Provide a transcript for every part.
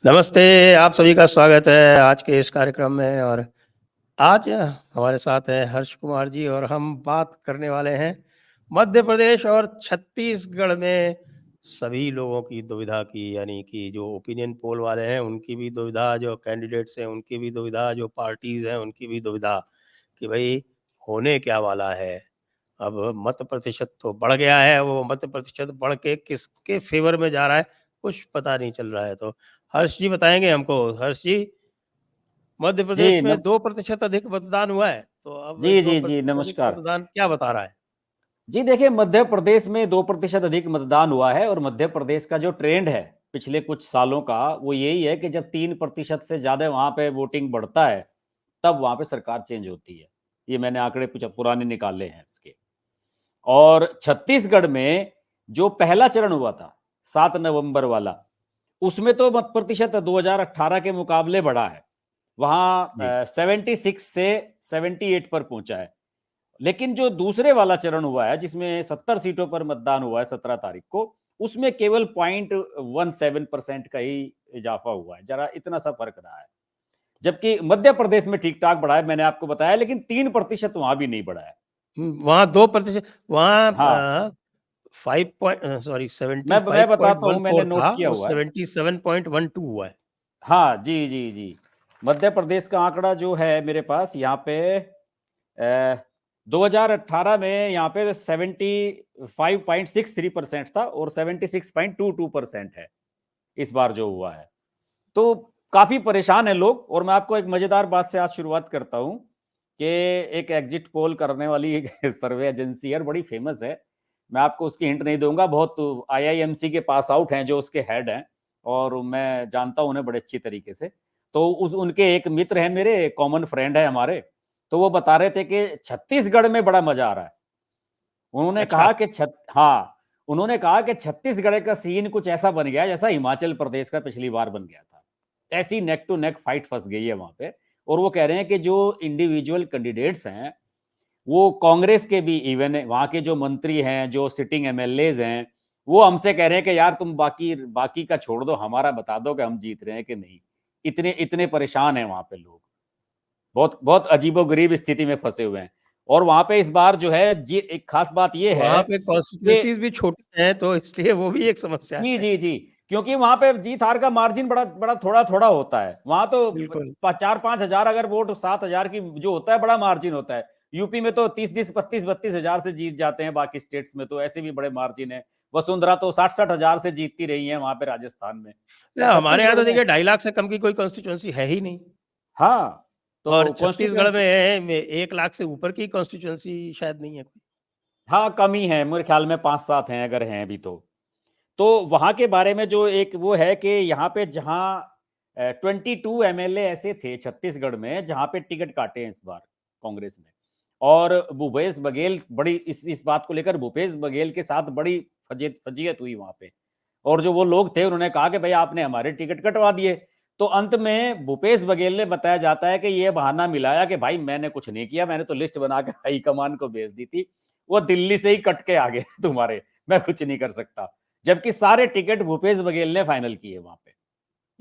नमस्ते, आप सभी का स्वागत है आज के इस कार्यक्रम में। और आज हमारे साथ हैं हर्ष कुमार जी और हम बात करने वाले हैं मध्य प्रदेश और छत्तीसगढ़ में सभी लोगों की दुविधा की, यानी कि जो ओपिनियन पोल वाले हैं उनकी भी दुविधा, जो कैंडिडेट्स हैं उनकी भी दुविधा, जो पार्टीज़ हैं उनकी भी दुविधा कि भई होने क्या वाला है। अब मत प्रतिशत तो बढ़ गया है, वो मत प्रतिशत बढ़ के किसके फ़ेवर में जा रहा है, कुछ पता नहीं चल रहा है। तो हर्ष जी बताएँगे हमको। हर्ष जी, मध्य जी प्रदेश में न 2% अधिक मतदान हुआ है, तो अब जी, जी, जी, 2% अधिक नमस्कार। मतदान क्या बता रहा है? जी, देखिए मध्य प्रदेश में 2% अधिक मतदान हुआ है और मध्य प्रदेश का जो ट्रेंड है, पिछले कुछ सालों का, वो यही है कि जब 3% से ज़्यादा वहाँ पे वोटिंग बढ़ता है, तब वहाँ पे सरकार चेंज होती है। ये मैंने आंकड़े कुछ पुराने निकाले हैं इसके। और छत्तीसगढ़ में जो पहला चरण हुआ था, 7 नवंबर वाला, उसमें तो मत प्रतिशत 2018 के मुकाबले बढ़ा है। वहाँ जी। 76 से 78 पर पहुँचा है। लेकिन जो दूसरे वाला चरण हुआ है जिसमें 70 सीटों पर मतदान हुआ है 17 तारीख को, उसमें केवल 0.17% का ही इजाफा हुआ है। जरा इतना सा फर्क रहा है। जबकि मध्य प्रदेश में ठीक-ठाक बढ़ा है, मैंने आपको बताया, लेकिन 3% वहाँ भी नहीं बढ़ा है। वहाँ 2% वहाँ हाँ, 5 पॉइंट सॉरी मैं बताता हूँ, मैंने 75.14 नोट था, किया वो हुआ है। 77.12 हुआ है। हाँ, जी, जी, जी। मध्य प्रदेश का आंकड़ा जो है मेरे पास यहाँ पे 2018 में यहाँ पे 75.63% था और 76.22% है इस बार जो हुआ है। तो काफ़ी परेशान हैं लोग और मैं आपको एक मज़ेदार बात से आज शुरुआत करता हूँ कि एक एग्ज़िट पोल करने वाली एक सर्वे एजेंसी है और बड़ी फ़ेमस है। मैं आपको उसकी हिंट नहीं दूँगा, बहुत आईआईएमसी के पास आउट हैं जो उसके हेड हैं और मैं जानता हूँ उन्हें बड़े अच्छी तरीके से। तो उस उनके एक मित्र हैं मेरे, कॉमन फ्रेंड हैं हमारे, तो वो बता रहे थे कि छत्तीसगढ़ में बड़ा मज़ा आ रहा है। उन्होंने अच्छा। कहा कि उन्होंने कहा कि छत्तीसगढ़ का सीन कुछ ऐसा बन गया है जैसा हिमाचल प्रदेश का पिछली बार बन गया था। ऐसी नेक टू नेक फाइट फँस गई है वहाँ पे और वो कह रहे हैं कि जो इंडिविजुअल कैंडिडेट्स हैं, वो कांग्रेस के भी इवन वहाँ के जो मंत्री हैं, जो सिटिंग एमएलएज़ हैं, वो हमसे कह रहे हैं कि यार तुम बाकी बाकी का छोड़ दो, हमारा बता दो कि हम जीत रहे हैं कि नहीं। इतने इतने परेशान हैं वहाँ पे लोग। बहुत बहुत अजीबो-गरीब स्थिति में फँसे हुए हैं। और वहाँ पे इस बार जो है जी एक खास बात ये है वहाँ पे कि कॉन्स्टिट्यूएंसीज़ भी छोटी हैं, तो इसलिए वो भी एक समस्या जी, है। जी, जी। क्योंकि वहाँ पे जीत-हार का मार्जिन बड़ा बड़ा थोड़ा-थोड़ा होता है। वहाँ तो बिल्कुल। 4-5 हज़ार अगर वोट 7,000 की जो होता है, बड़ा मार्जिन होता है। यूपी में तो 30-30, 32-32 हज़ार से जीत जाते हैं, बाकी स्टेट्स में तो ऐसे भी बड़े मार्जिन है। वसुंधरा तो 60-60 हज़ार से जीतती रही हैं वहाँ पे राजस्थान में। तो या हमारे यहाँ छत्तीसगढ़ तो में देखिए 2.5 लाख से कम की कोई कॉन्स्टिट्यूएंसी है ही नहीं। हाँ, और तो छत्तीसगढ़ कॉन्स्टिट्यूएंसी में 1 लाख से ऊपर की कॉन्स्टिट्यूएंसी शायद नहीं है कोई। हाँ, कम ही है, मेरे ख्याल में 5-7 हैं अगर हैं भी तो। तो वहाँ के बारे में जो एक वो है कि यहाँ पे जहाँ 22 एमएलए ऐसे थे छत्तीसगढ़ में जहाँ पे टिकट काटे हैं इस बार कांग्रेस ने। और भूपेश बघेल बड़ी इस बात को लेकर भूपेश बघेल के साथ बड़ी फजीयत हुई वहाँ पे। और जो वो लोग थे उन्होंने कहा कि भाई आपने हमारे टिकट कटवा दिए। तो अंत में भूपेश बघेल ने बताया जाता है कि ये बहाना मिलाया कि भाई मैंने कुछ नहीं किया, मैंने तो लिस्ट बना के हाईकमान को भेज दी थी। वो दिल्ली से ही कट के आ गए तुम्हारे, मैं कुछ नहीं कर सकता। जबकि सारे टिकट भूपेश बघेल ने फाइनल किए वहां पे,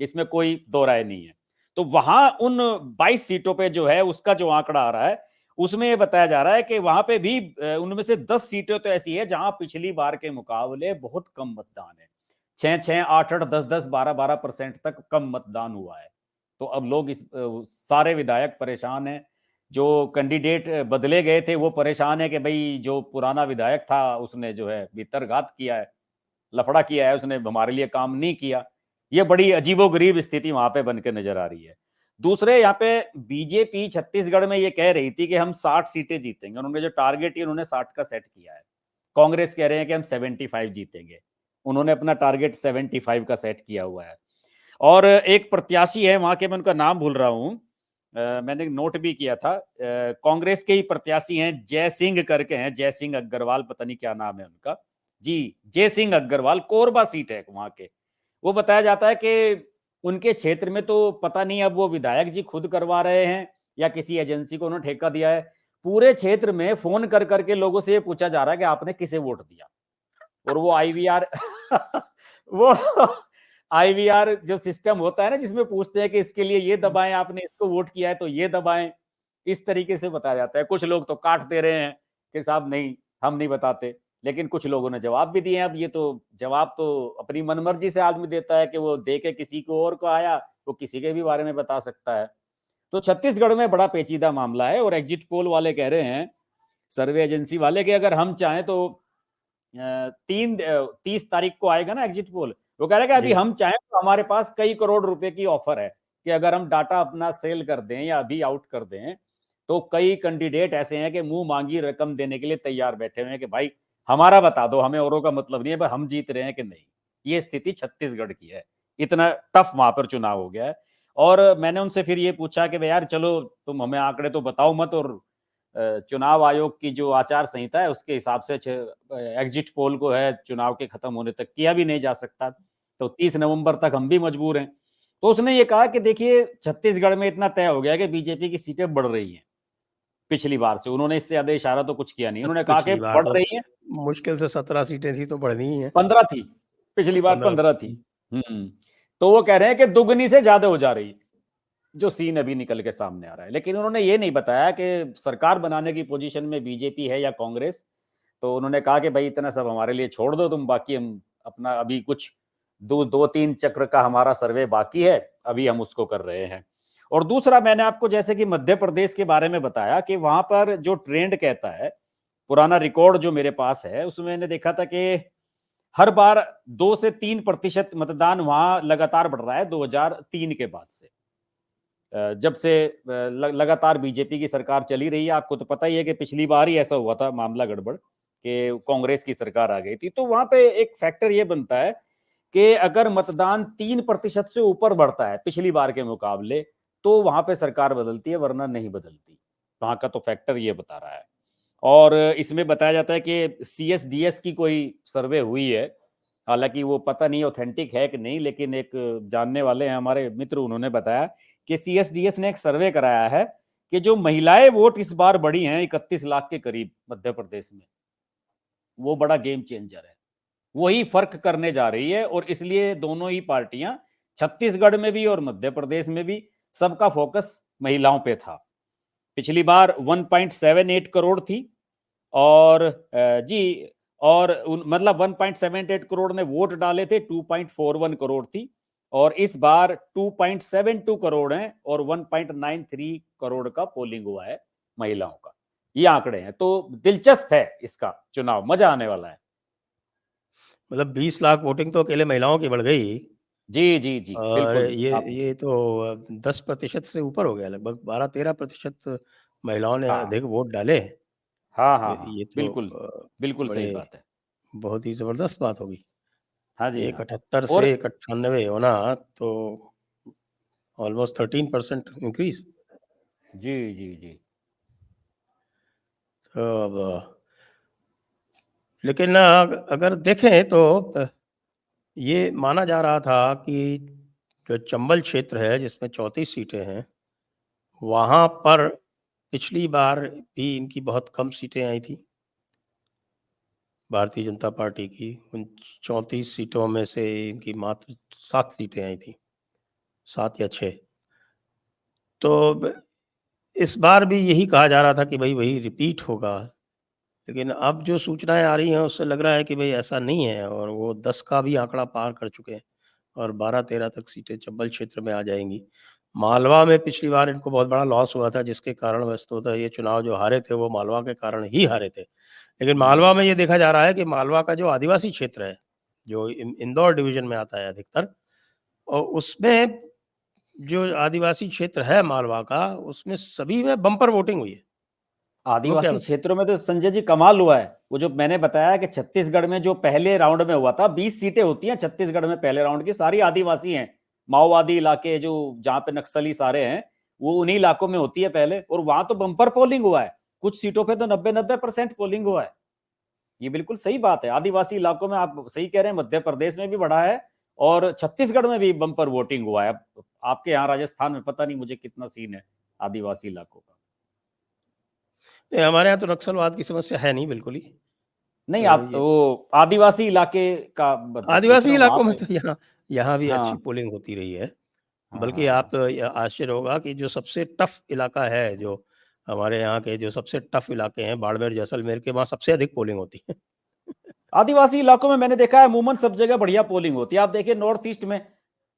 इसमें कोई दो राय नहीं है। तो वहां उन 22 सीटों पे जो है उसका जो आंकड़ा आ रहा है, उसमें ये बताया जा रहा है कि वहां पे भी उनमें से 10 सीटें तो ऐसी है जहां पिछली बार के मुकाबले बहुत कम मतदान है। 6-6, 8-8, 10-10, 12-12% तक कम मतदान हुआ है। तो अब लोग सारे विधायक परेशान हैं। जो कैंडिडेट बदले गए थे वो परेशान है कि भाई जो पुराना विधायक था उसने जो है भीतरघात किया है, लफड़ा किया है, उसने हमारे लिए काम नहीं किया। ये बड़ी अजीबो-गरीब स्थिति वहाँ पे बन के नज़र आ रही है। दूसरे यहाँ पे बीजेपी छत्तीसगढ़ में ये कह रही थी कि हम 60 सीटें जीतेंगे। उन्होंने जो टारगेट ही उन्होंने 60 का सेट किया है। कांग्रेस कह रहे हैं कि हम 75 जीतेंगे। उन्होंने अपना टारगेट 75 का सेट किया हुआ है। और एक प्रत्याशी है वहाँ के, मैं उनका नाम भूल रहा हूँ। मैंने नोट भी किया था। कांग्रेस के ही प्रत्याशी हैं, जय सिंह करके हैं, जय सिंह अग्रवाल, पता नहीं क्या नाम है उनका। जी, जय सिंह अग्रवाल, कोरबा सीट है वहाँ के। वो बताया जाता है कि उनके क्षेत्र में तो पता नहीं अब वो विधायक जी खुद करवा रहे हैं या किसी एजेंसी को उन्होंने ठेका दिया है। पूरे क्षेत्र में फ़ोन कर कर के लोगों से ये पूछा जा रहा है कि आपने किसे वोट दिया? और वो आईवीआर वो आईवीआर जो सिस्टम होता है ना, जिसमें पूछते हैं कि इसके लिए ये दबाएं, आपने इसको वोट किया है तो ये दबाएं, इस तरीके से बताया जाता है। कुछ लोग तो काट दे रहे हैं कि साहब नहीं, हम नहीं बताते, लेकिन कुछ लोगों ने जवाब भी दिए हैं। अब ये तो जवाब तो अपनी मनमर्जी से आदमी देता है कि वो दे के किसी को और को आया, वो किसी के भी बारे में बता सकता है। तो छत्तीसगढ़ में बड़ा पेचीदा मामला है, और एग्जिट पोल वाले कह रहे हैं, सर्वे एजेंसी वाले, कि अगर हम चाहें तो 30 तारीख को आएगा ना एग्जिट पोल, वो कह रहा है कि अभी जी हम चाहें तो हमारे पास कई करोड़ रुपए की ऑफर है कि अगर हम डाटा अपना सेल कर दें या अभी आउट कर दें, तो कई कैंडिडेट ऐसे हैं कि मुंह मांगी रकम देने के लिए तैयार बैठे हुए हैं कि भाई हमारा बता दो, हमें औरों का मतलब नहीं है, पर हम जीत रहे हैं कि नहीं। ये स्थिति छत्तीसगढ़ की है, इतना टफ वहां पर चुनाव हो गया है। और मैंने उनसे फिर ये पूछा कि भाई यार चलो, तुम हमें आंकड़े तो बताओ मत, और चुनाव आयोग की जो आचार संहिता है उसके हिसाब से एग्जिट पोल को है चुनाव के खत्म होने तक किया भी नहीं जा सकता, तो 30 नवंबर तक हम भी मजबूर हैं। तो उसने ये कहा कि देखिए, छत्तीसगढ़ में इतना तय हो गया कि बीजेपी की सीटें बढ़ रही हैं पिछली बार से। उन्होंने इससे ज्यादा इशारा तो कुछ किया नहीं, उन्होंने कहा कि पिछली बार बढ़ तो रही है। मुश्किल से 17 सीटें थी तो बढ़नी ही है। 15 थी, पिछली बार 15 15 थी। तो वो कह रहे हैं कि दुगनी से ज्यादा हो जा रही, जो सीन अभी निकल के सामने आ रहा है। लेकिन उन्होंने ये नहीं बताया कि सरकार बनाने की पोजीशन में बीजेपी है या कांग्रेस। तो उन्होंने कहा कि भाई इतना सब हमारे लिए छोड़ दो तुम, बाकी हम अपना अभी कुछ दो तीन चक्र का हमारा सर्वे बाकी है, अभी हम उसको कर रहे हैं। और दूसरा, मैंने आपको जैसे कि मध्य प्रदेश के बारे में बताया कि वहां पर जो ट्रेंड कहता है, पुराना रिकॉर्ड जो मेरे पास है, उसमें मैंने देखा था कि हर बार 2 से 3% मतदान वहां लगातार बढ़ रहा है 2003 के बाद से। जब से लगातार बीजेपी की सरकार चली रही है, आपको तो पता ही है कि पिछली बार ही ऐसा हुआ था मामला गड़बड़ कि कांग्रेस की सरकार आ गई थी। तो वहां पे एक फैक्टर ये बनता है कि अगर मतदान 3% से ऊपर बढ़ता है पिछली बार के मुकाबले, तो वहां पे सरकार बदलती है, वरना नहीं बदलती। वहां का तो फैक्टर ये बता रहा है। और इसमें बताया जाता है कि सीएसडीएस की कोई सर्वे हुई है, हालांकि वो पता नहीं ऑथेंटिक है कि नहीं, लेकिन एक जानने वाले हैं हमारे मित्र, उन्होंने बताया कि सीएसडीएस ने एक सर्वे कराया है कि जो महिलाएं वोट इस बार बढ़ी हैं 31 लाख के करीब मध्य प्रदेश में, वो बड़ा गेम चेंजर है, वही फर्क करने जा रही है। और इसलिए दोनों ही पार्टियां, छत्तीसगढ़ में भी और मध्य प्रदेश में भी, सबका फोकस महिलाओं पे था। पिछली बार 1.78 करोड़ थी, और जी, और मतलब 1.78 करोड़ ने वोट डाले थे, 2.41 करोड़ थी। और इस बार 2.72 करोड़ हैं और 1.93 करोड़ का पोलिंग हुआ है महिलाओं का। ये आंकड़े हैं, तो दिलचस्प है इसका चुनाव, मजा आने वाला है। मतलब 20 लाख वोटिंग तो अकेले महिलाओं की बढ़ गई। जी जी जी, और बिल्कुल आप। ये तो 10% से ऊपर हो गया, लगभग 12-13% महिलाओं ने हाँ अधिक वोट डाले। हाँ हाँ हाँ, ये तो बिल्कुल बिल्कुल सही बड़े बात है। बहुत ही ज़बरदस्त बात होगी। हाँ जी एक हाँ। 78 और से एक 98 होना, तो ऑलमोस्ट 13% इंक्रीज़। जी जी जी। तो अब लेकिन अगर देखें तो ये माना जा रहा था कि जो चंबल क्षेत्र है जिसमें 34 सीटें हैं, वहाँ पर पिछली बार भी इनकी बहुत कम सीटें आई थी, भारतीय जनता पार्टी की। उन 34 सीटों में से इनकी मात्र 7 सीटें आई थी, 7 या 6। तो ब इस बार भी यही कहा जा रहा था कि भई वही रिपीट होगा। लेकिन अब जो सूचनाएँ आ रही हैं उससे लग रहा है कि भई ऐसा नहीं है, और वो 10 का भी आंकड़ा पार कर चुके हैं, और 12-13 तक सीटें चंबल क्षेत्र में आ जाएँगी। मालवा में पिछली बार इनको बहुत बड़ा लॉस हुआ था, जिसके कारण वस्तुतः ये चुनाव जो हारे थे वो मालवा के कारण ही हारे थे। लेकिन मालवा में ये देखा जा रहा है कि मालवा का जो आदिवासी क्षेत्र है, जो इंदौर डिवीज़न में आता है अधिकतर, और उसमें जो आदिवासी क्षेत्र है मालवा का, उसमें सभी में बम्पर वोटिंग हुई है। वो क्या आदिवासी बताएँ? क्षेत्रों में तो संजय जी कमाल हुआ है। वो जो मैंने बताया कि छत्तीसगढ़ में जो पहले राउंड में हुआ था, 20 सीटें होती हैं छत्तीसगढ़ में पहले राउंड की, सारी आदिवासी हैं। माओवादी इलाके जो, जहां पे नक्सली सारे हैं, वो उन्हीं इलाकों में होती है पहले, और वहां तो बम्पर पोलिंग हुआ है। कुछ सीटों पे तो 90-90% पोलिंग हुआ है। ये बिल्कुल सही बात है। आदिवासी इलाकों में आप सही कह रहे हैं, मध्य प्रदेश में भी बढ़ा है और छत्तीसगढ़ में भी बम्पर वोटिंग हुआ है। अब आपके यहाँ राजस्थान में पता नहीं मुझे कितना सीन है आदिवासी इलाकों का। नहीं, हमारे यहाँ तो नक्सलवाद की समस्या है नहीं बिल्कुल ही। नहीं, आप ये वो आदिवासी इलाके का पूछ रहा आदिवासी हूँ वहां इलाकों में पे। तो यहाँ यहाँ भी अच्छी हाँ पोलिंग होती रही है। हाँ बल्कि हाँ आप हाँ। तो ये आश्चर्य होगा कि जो सबसे टफ इलाका है, जो हमारे यहाँ के जो सबसे टफ इलाके हैं, बाड़मेर, जैसलमेर के, वहाँ सबसे अधिक पोलिंग होती है। आदिवासी इलाकों में मैंने देखा है अमूमन सब जगह बढ़िया पोलिंग होती है। आप देखिए नॉर्थ ईस्ट में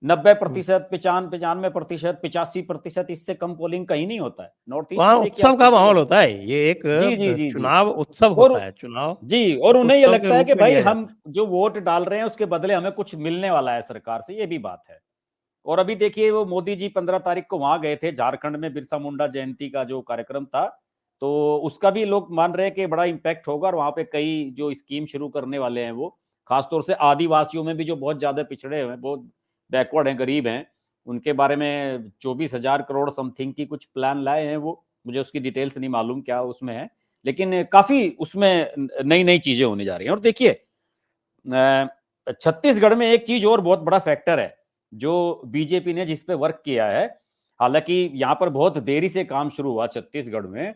90%, 95%, 85%, इससे कम पोलिंग कहीं नहीं होता है। नॉर्थ ईस्ट वहाँ में देखिए आप उत्सव सब का जगह माहौल बहुत। होता है। ये एक जी जी जी जी। चुनाव उत्सव और होता है, चुनाव जी, और एक उन्हें ये उत्सव के लगता है रूप कि में भाई लिया हम जाता है। जो वोट डाल रहे हैं उसके बदले हमें कुछ मिलने वाला है सरकार से, ये भी बात है। और अभी देखिए वो मोदी जी 15 तारीख को वहां गए थे झारखंड में, बिरसा मुंडा जयंती का जो कार्यक्रम था, तो उसका भी लोग मान रहे हैं कि बड़ा इंपैक्ट होगा। और वहां पे कई जो स्कीम शुरू करने वाले हैं वो खासतौर से आदिवासियों में भी जो बहुत ज्यादा पिछड़े हुए हैं, बहुत बैकवर्ड हैं, गरीब हैं, उनके बारे में 24,000 करोड़ समथिंग की कुछ प्लान लाए हैं वो। मुझे उसकी डिटेल्स नहीं मालूम क्या उसमें है, लेकिन काफी उसमें नई नई चीजें होने जा रही हैं। और देखिए छत्तीसगढ़ में एक चीज और बहुत बड़ा फैक्टर है जो बीजेपी ने जिस पे वर्क किया है। हालांकि यहां पर बहुत देरी से काम शुरू हुआ छत्तीसगढ़ में,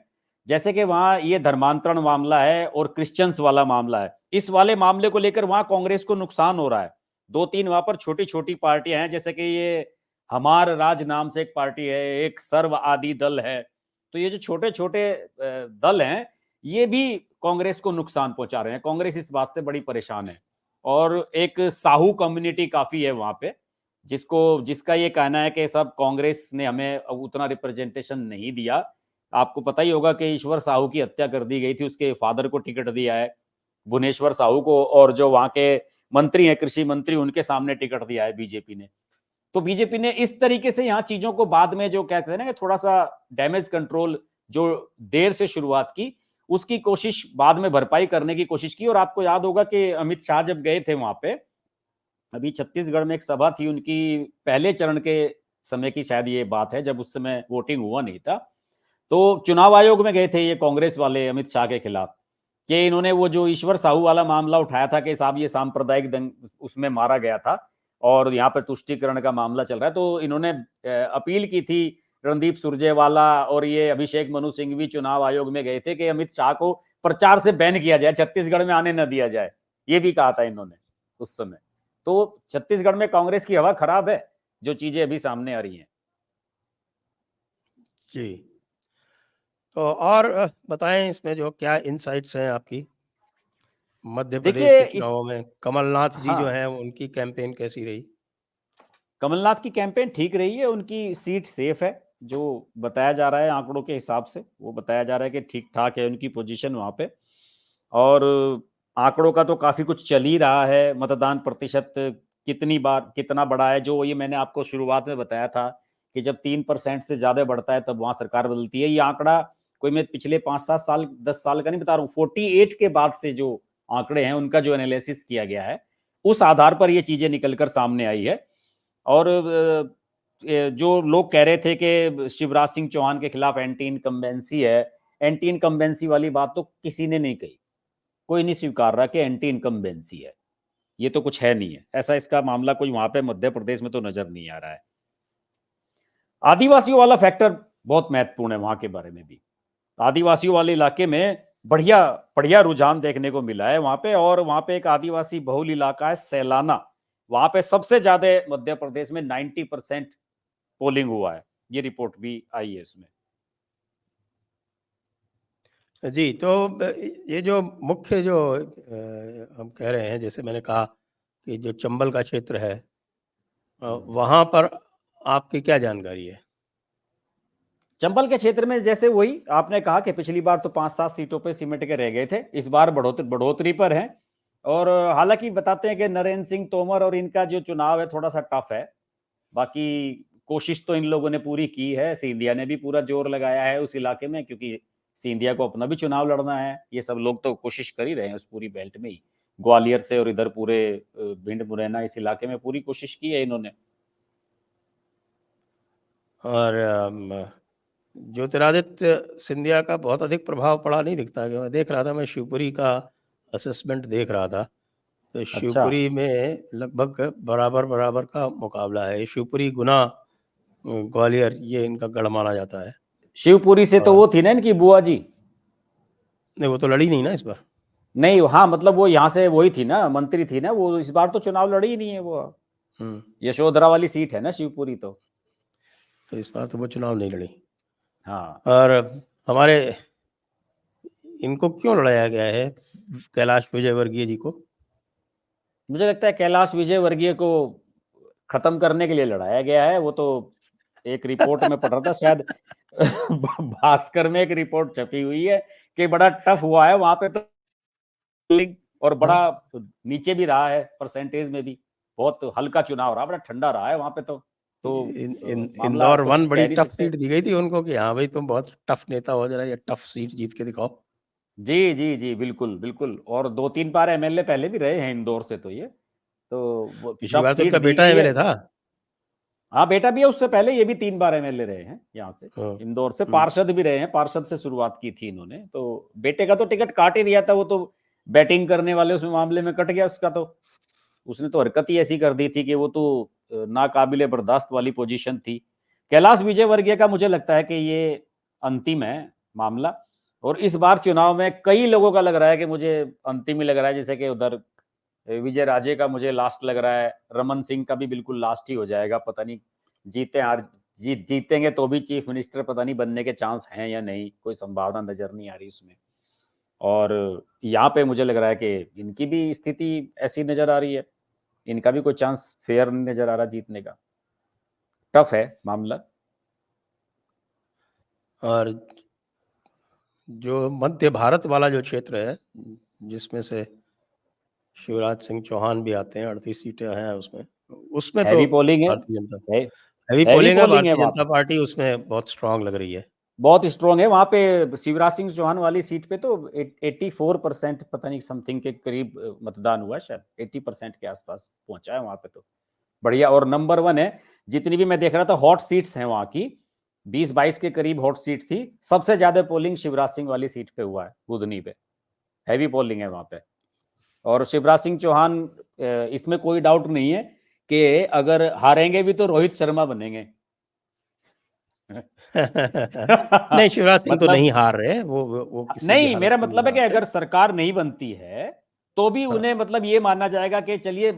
जैसे कि वहां ये धर्मांतरण मामला है और क्रिश्चियंस वाला मामला है। इस वाले मामले को लेकर वहां कांग्रेस को नुकसान हो रहा है। दो तीन वहां पर छोटी छोटी पार्टियां हैं, जैसे कि ये हमार राज नाम से एक पार्टी है, एक सर्व आदि दल है। तो ये जो छोटे छोटे दल हैं ये भी कांग्रेस को नुकसान पहुंचा रहे हैं। कांग्रेस इस बात से बड़ी परेशान है। और एक साहू कम्युनिटी काफी है वहां पे, जिसका ये कहना है कि सब कांग्रेस ने हमें उतना रिप्रेजेंटेशन नहीं दिया। आपको पता ही होगा कि ईश्वर साहू की हत्या कर दी गई थी, उसके फादर को टिकट दिया है भुवनेश्वर साहू को, और जो वहां के मंत्री हैं, कृषि मंत्री, उनके सामने टिकट दिया है बीजेपी ने। तो बीजेपी ने इस तरीके से यहाँ चीजों को बाद में जो कहते हैं ना कि थोड़ा सा डैमेज कंट्रोल, जो देर से शुरुआत की, उसकी कोशिश बाद में भरपाई करने की कोशिश की। और आपको याद होगा कि अमित शाह जब गए थे वहां पे, अभी छत्तीसगढ़ में एक सभा थी उनकी, पहले चरण के समय की शायद ये बात है, जब उस समय वोटिंग हुआ नहीं था। तो चुनाव आयोग में गए थे ये कांग्रेस वाले अमित शाह के खिलाफ, कि इन्होंने वो जो ईश्वर साहू वाला मामला उठाया था कि साहब ये सांप्रदायिक दंग उसमें मारा गया था और यहाँ पर तुष्टीकरण का मामला चल रहा है। तो इन्होंने अपील की थी, रणदीप सुरजेवाला और ये अभिषेक मनु सिंह भी चुनाव आयोग में गए थे कि अमित शाह को प्रचार से बैन किया जाए, छत्तीसगढ़ में आने न दिया जाए। ये भी कहा था इन्होंने उस समय। तो छत्तीसगढ़ में कांग्रेस की हवा खराब है, जो चीजें अभी सामने आ रही हैं। जी। तो और बताएं इसमें जो क्या इनसाइट्स हैं आपकी, मध्य प्रदेश देखिए के इस चुनावों में कमलनाथ जी जो हाँ, हैं उनकी कैंपेन कैसी रही? कमलनाथ की कैंपेन ठीक रही है, उनकी सीट सेफ है। जो बताया जा रहा है आंकड़ों के हिसाब से, वो बताया जा रहा है कि ठीक ठाक है उनकी पोजीशन वहां पे। और आंकड़ों का तो काफी कुछ चल ही रहा है। मतदान प्रतिशत कितनी बार कितना बढ़ा है, जो ये मैंने आपको शुरुआत में बताया था कि जब 3% से ज्यादा बढ़ता है तब वहां सरकार बदलती है। ये आंकड़ा कोई मैं पिछले 5-7 साल 10 साल का नहीं बता रहा हूँ, 48 के बाद से जो आंकड़े हैं उनका जो एनालिसिस किया गया है, उस आधार पर ये चीजें निकलकर सामने आई है। और जो लोग कह रहे थे कि शिवराज सिंह चौहान के खिलाफ एंटी इनकम्बेंसी है, एंटी इनकम्बेंसी वाली बात तो किसी ने नहीं कही। कोई नहीं स्वीकार रहा कि एंटी इनकम्बेंसी है, ये तो कुछ है नहीं है ऐसा। इसका मामला कोई वहां पे मध्य प्रदेश में तो नजर नहीं आ रहा है। आदिवासियों वाला फैक्टर बहुत महत्वपूर्ण है वहां के बारे में भी। आदिवासियों वाले इलाके में बढ़िया बढ़िया रुझान देखने को मिला है वहां पे। और वहां पे एक आदिवासी बहुल इलाका है सैलाना, वहां पे सबसे ज्यादा मध्य प्रदेश में 90% पोलिंग हुआ है। ये रिपोर्ट भी आई है इसमें। जी, तो ये जो मुख्य जो हम कह रहे हैं, जैसे मैंने कहा कि जो चंबल का क्षेत्र है, वहाँ पर आपकी क्या जानकारी है? चंबल के क्षेत्र में जैसे वही आपने कहा कि पिछली बार तो 5-7 सीटों पे सिमट के रह गए थे, इस बार बढ़ोतरी पर है। और हालांकि बताते हैं कि नरेंद्र सिंह तोमर और इनका जो चुनाव है थोड़ा सा टफ है। बाकी कोशिश तो इन लोगों ने पूरी की है, सिंधिया ने भी पूरा जोर लगाया है उस इलाके में, क्योंकि सिंधिया को अपना भी चुनाव लड़ना है। ये सब लोग तो कोशिश कर ही रहे हैं उस पूरी बेल्ट में ही, ग्वालियर से और इधर पूरे भिंड मुरैना इस इलाके में पूरी कोशिश की है इन्होंने। और ज्योतिरादित्य सिंधिया का बहुत अधिक प्रभाव पड़ा नहीं दिखता। कि मैं देख रहा था, मैं शिवपुरी का असेसमेंट देख रहा था, तो अच्छा, शिवपुरी में लगभग बराबर बराबर का मुकाबला है। शिवपुरी, गुना, ग्वालियर, ये इनका गढ़ माना जाता है। शिवपुरी से तो और वो थी ना इनकी बुआ जी। नहीं, वो तो लड़ी नहीं ना इस बार। नहीं, हाँ मतलब वो यहाँ से वही थी ना, मंत्री थी ना वो, इस बार तो चुनाव लड़ी ही नहीं है वो। यशोधरा वाली सीट है ना शिवपुरी, तो इस बार तो वो चुनाव नहीं लड़ी। हाँ। और हमारे इनको क्यों लड़ाया गया है, कैलाश विजयवर्गीय जी को? मुझे लगता है कैलाश विजयवर्गीय को खत्म करने के लिए लड़ाया गया है। वो तो एक रिपोर्ट में पढ़ रहा था शायद भास्कर में एक रिपोर्ट छपी हुई है कि बड़ा टफ हुआ है वहां पे तो, और बड़ा नीचे भी रहा है परसेंटेज में भी, बहुत हल्का चुनाव रहा, बड़ा ठंडा रहा है वहां पे तो मामला इंदौर कुछ वन कह बड़ी नहीं टफ सकते। सीट दी गई थी उनको कि हाँ भाई तुम बहुत टफ नेता हो, जरा ये टफ सीट जीत के दिखाओ। जी जी जी, बिल्कुल बिल्कुल। और 2-3 बार एमएलए पहले भी रहे हैं इंदौर से, तो ये तो वो पिछली टफ बार तो सीट इनका दी बेटा गई है। एमएलए था। हाँ, बेटा भी है, उससे पहले ये भी 3 बार एमएलए रहे हैं यहाँ से, हाँ। इंदौर से। पार्षद भी रहे हैं, पार्षद से शुरुआत की थी इन्होंने, तो बेटे का तो टिकट काट ही दिया था। वो तो बैटिंग करने वाले उसमें मामले में कट गया उसका, तो उसने तो हरकत ही ऐसी कर दी थी कि वो तो नाकाबिले बर्दाश्त वाली पोजीशन थी। कैलाश विजयवर्गीय का मुझे लगता है कि ये अंतिम है मामला, और इस बार चुनाव में कई लोगों का लग रहा है कि मुझे अंतिम ही लग रहा है, जैसे कि उधर विजय राजे का मुझे लास्ट लग रहा है, रमन सिंह का भी बिल्कुल लास्ट ही हो जाएगा। पता नहीं जीतेंगे तो भी चीफ मिनिस्टर पता नहीं बनने के चांस हैं या नहीं, कोई संभावना नजर नहीं आ रही उसमें। और यहाँ पे मुझे लग रहा है कि इनकी भी स्थिति ऐसी नजर आ रही है, इनका भी कोई चांस फेयर नहीं नजर आ रहा जीतने का। टफ है मामला। और जो मध्य भारत वाला जो क्षेत्र है, जिसमें से शिवराज सिंह चौहान भी आते हैं, 38 सीटें हैं उसमें, उसमें तो हैवी पोलिंग है, Bharatiya Janata heavy heavy polling है, पोलिंग है भारतीय वहां जनता पे, पार्टी उसमें बहुत स्ट्रांग लग रही है। बहुत स्ट्रांग है वहां पे। शिवराज सिंह चौहान वाली सीट पे तो 84% पता नहीं समथिंग के करीब मतदान हुआ, शायद 80% के आसपास पहुंचा है वहां पे, तो बढ़िया। और नंबर 1 है, जितनी भी मैं देख रहा था हॉट सीट्स हैं वहां की, 20-22 के करीब हॉट सीट थी, सबसे ज्यादा पोलिंग शिवराज सिंह वाली सीट पे हुआ है, बुधनी पे हैवी पोलिंग है वहां पे। और शिवराज सिंह चौहान, इसमें कोई डाउट नहीं है कि अगर हारेंगे भी तो रोहित शर्मा बनेंगे। नहीं, शिवराज सिंह तो मतलब नहीं हार रहे, वो किसी भी नहीं, हालत मेरा में नहीं मतलब है कि हारते। अगर सरकार नहीं बनती है तो भी हाँ। उन्हें मतलब ये माना जाएगा कि चलिए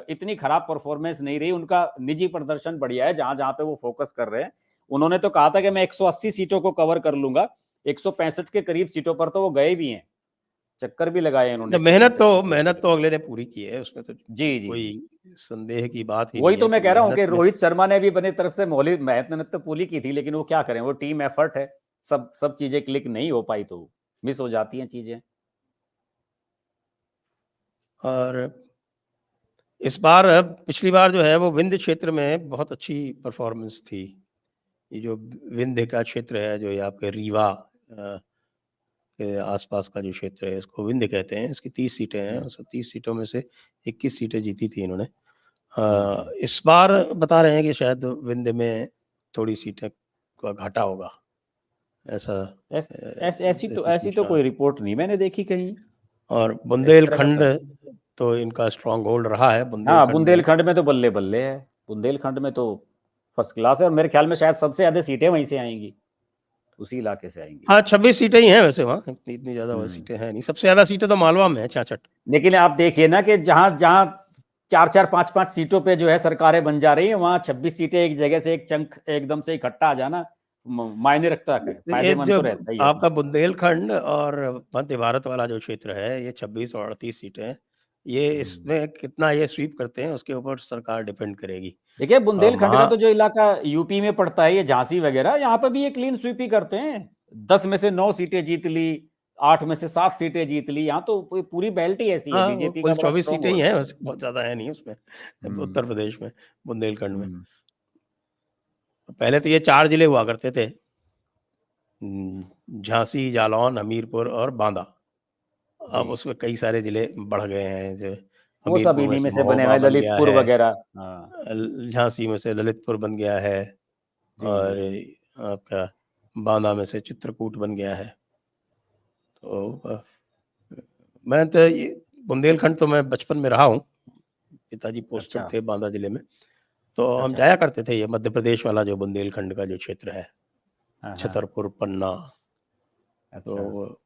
इतनी खराब परफॉर्मेंस नहीं रही, उनका निजी प्रदर्शन बढ़िया है जहां जहां पे वो फोकस कर रहे हैं। उन्होंने तो कहा था कि मैं 180 सीटों को कवर कर लूंगा, 165 के करीब सीटों पर तो वो गए भी हैं, चक्कर भी लगाए इन्होंने मेहनत तो अगले ने पूरी की है, उसमें तो जी जी कोई जी। संदेह की बात ही वही नहीं तो है मैं कि कह रहा हूँ कि मेहनत में। रोहित शर्मा ने भी अपनी तरफ से मौली मेहनत तो पूरी की थी, लेकिन वो क्या करें, वो टीम एफर्ट है, सब सब चीजें क्लिक नहीं हो पाई तो मिस हो जाती हैं चीजें। और इस बार, पिछली बार जो है वो विंध्य क्षेत्र में बहुत अच्छी परफॉर्मेंस थी। ये जो विंध्य का क्षेत्र है, जो ये आपके रीवा के आसपास का जो क्षेत्र है, इसको विंध्य कहते हैं। इसकी 30 सीटें हैं, उस 30 सीटों में से 21 सीटें जीती थी इन्होंने। इस बार बता रहे हैं कि शायद विंध्य में थोड़ी सीटें का घाटा होगा, ऐसा ऐसी तो कोई रिपोर्ट नहीं मैंने देखी कहीं और इस तरह का बुंदेलखंड तो। तो इनका स्ट्रॉन्ग होल्ड रहा है। हाँ, बुंदेलखंड में बुंदेलखंड में तो बल्ले बल्ले है, बुंदेलखंड में तो फर्स्ट क्लास है, और मेरे ख्याल में शायद सबसे ज्यादा सीटें वहीं से आएंगी, उसी इलाके से आएंगी। हाँ, 26 सीटें ही हैं वैसे वहाँ, इतनी ज़्यादा वो हम्म। सीटें हैं नहीं। सबसे ज़्यादा सीटें तो मालवा में है, 66। लेकिन आप देखिए ना कि जहां जहां 4-4, 5-5 सीटों पे जो है सरकारें बन जा रही है, वहां 26 सीटें एक जगह से एक चंक एकदम से इकट्ठा आ जाना मायने रखता है, ये फायदेमंद जो तो रहता ही है आपका इसमें। बुंदेलखंड और मध्य भारत वाला जो क्षेत्र है, ये 26 और 38 सीटें हैं। ये इसमें कितना ये स्वीप करते हैं उसके ऊपर सरकार डिपेंड करेगी। देखिए बुंदेलखंड का महा तो जो इलाका यूपी में पड़ता है, ये झांसी वगैरह, यहाँ पे भी ये क्लीन स्वीप ही करते हैं, 10 में से 9 सीटें जीत ली, 8 में से 7 सीटें जीत ली। यहाँ तो पूरी बेल्ट ही ऐसी है, हाँ, वो बीजेपी का कुल बड़ा 24 स्ट्रांग सीटें ही होल्ड हैं, है। वैसे बहुत ज़्यादा है नहीं उसमें, हम्म। उत्तर प्रदेश में, बुंदेलखंड में। हम्म। पहले तो ये 4 ज़िले हुआ करते थे, झांसी, जालौन, हमीरपुर और बांदा। जी, अब उसमें कई सारे ज़िले बढ़ गए हैं, जो वो सब हमीरपुर में इन्हीं में से से बने हुए महोबा हैं, बन गया ललितपुर है, वगैरह। हाँ झांसी में से ललितपुर बन गया है, जी और जी। आपका बांदा में से चित्रकूट बन गया है। तो मैं तो ये बुंदेलखंड तो मैं बचपन में रहा हूँ, पिताजी पोस्टेड अच्छा थे बांदा ज़िले में, तो हम अच्छा। जाया करते थे। ये मध्य प्रदेश वाला जो बुंदेलखंड का जो क्षेत्र है, हाँ हाँ। छतरपुर, पन्ना, अच्छा, तो